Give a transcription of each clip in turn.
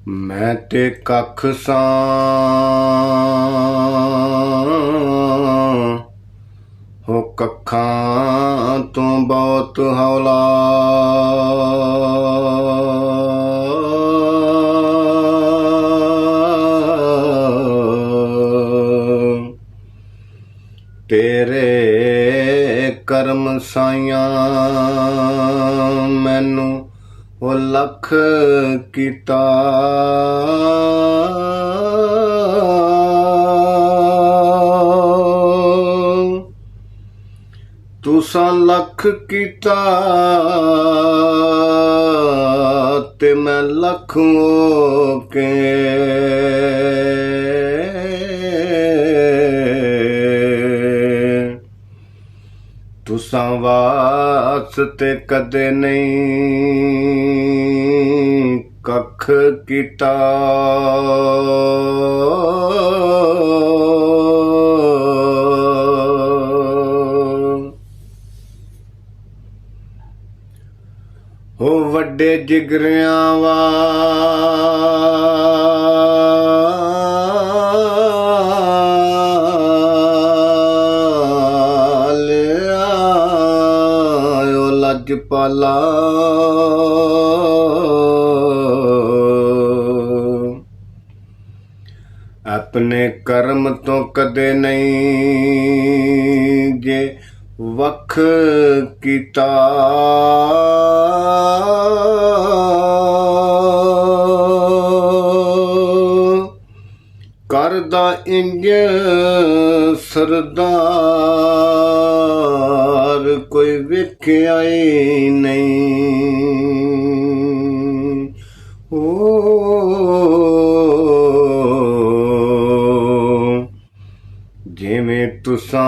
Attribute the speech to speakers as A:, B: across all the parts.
A: ਮੈਂ ਤੇ ਕੱਖ ਸਾਂ ਹੋ ਕੱਖਾਂ ਤੋਂ ਬਹੁਤ ਹੌਲਾ। ਤੇਰੇ ਕਰਮ ਸਾਈਆਂ ਮੈਨੂੰ ਉਹ ਲੱਖ ਕੀਤਾ। ਤੁਸਾਂ ਲੱਖ ਕੀਤਾ ਤੇ ਮੈਂ ਲੱਖ ਹੋ ਕੇ ਤੁਸਾਂ ਵਾਸਤੇ ਕਦੇ ਨਹੀਂ ਕੱਖ ਕੀਤਾ। ਹੋ ਵੱਡੇ ਜਿਗਰਿਆਂ ਵਾਲਿਆ ਲੱਜਪਾਲਾ। ਆਪਣੇ ਕਰਮ ਤੋਂ ਕਦੇ ਨਹੀਂ ਜੇ ਵੱਖ ਕੀਤਾ। ਕਰਦਾ ਇੰਜ ਸਰਦਾਰ ਕੋਈ ਵੇਖਿਆ ਹੀ ਨਹੀਂ। ਜਿਵੇਂ ਤੁਸਾਂ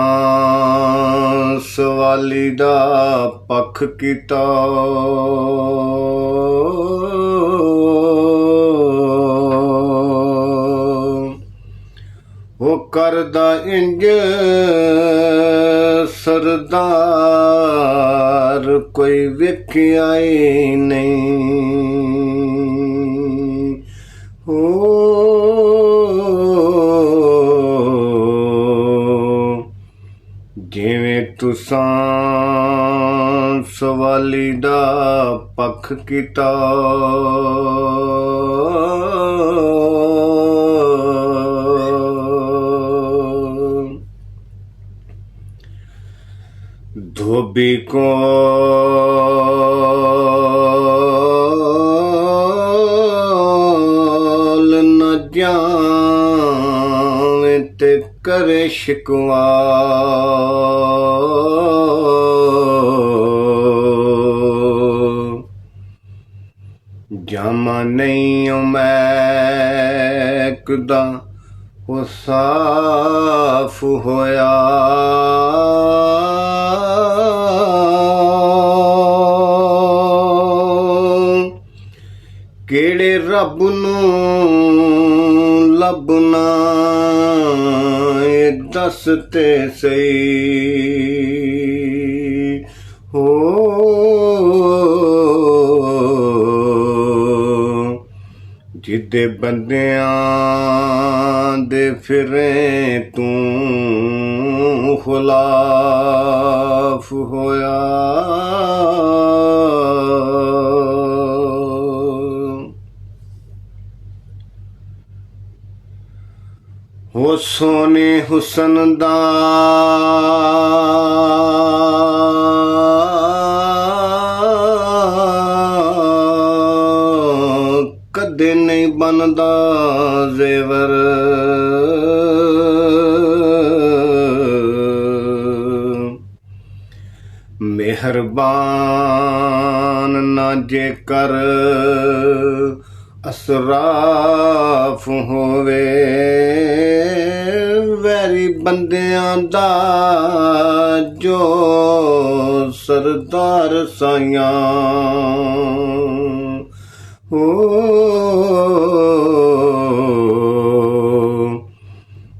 A: ਸਵਾਲੀ ਦਾ ਪੱਖ ਕੀਤਾ ਉਹ ਕਰਦਾ ਇੰਜ ਸਰਦਾਰ ਕੋਈ ਵੇਖਿਆ ਹੀ ਨਹੀਂ। ਜਿਵੇਂ ਤੁਸਾਂ ਸਵਾਲੀ ਦਾ ਪੱਖ ਕੀਤਾ ਧੋਬੀ ਕੋਲ ਨਾ ਜਾਵੇਂ ਤੇ ਕਰੇ ਸ਼ਿਕਵਾ। ਜਾਮਾ ਨਹੀਂ ਮੈਂ ਕੁਦਾ ਉਹ ਸਾਫ ਹੋਇਆ। ਕਿਹੜੇ ਰੱਬ ਨੂੰ ਲੱਭਣਾ ਇਹ ਦੱਸ ਤੇ ਸਹੀ। ਜਿੱਦੇ ਬੰਦਿਆਂ ਦੇ ਫਿਰੇ ਤੂੰ ਖੁਲਾਫ ਹੋਇਆ। ਹੋ ਸੋਨੇ ਹੁਸਨ ਦਾ ਕਦੇ ਨਹੀਂ ਬਣਦਾ ਜ਼ੇਵਰ। ਮਿਹਰਬਾਨ ਨਾ ਜੇਕਰ ਅਸਰਾਫ ਹੋਵੇ ਵੈਰੀ ਬੰਦਿਆਂ ਦਾ ਜੋ ਸਰਦਾਰ ਸਾਈਆਂ।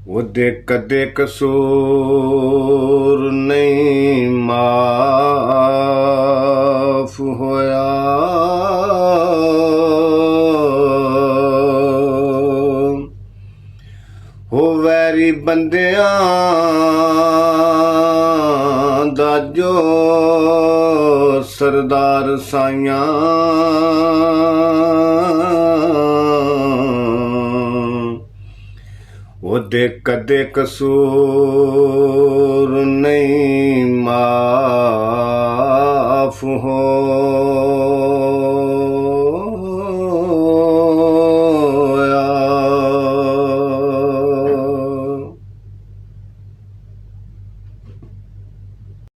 A: ਉਹਦੇ ਕਦੇ ਕਸੂਰ ਨਹੀਂ ਮਾਂ। ਮਾਫ ਹੋਇਆ। ਵੈਰੀ ਬੰਦਿਆਂ ਦਾ ਜੋ ਸਰਦਾਰ ਸਾਈਆਂ ਉਹਦੇ ਕਦੇ ਕਸੂਰ ਨਹੀਂ ਮਾਫ ਹੋ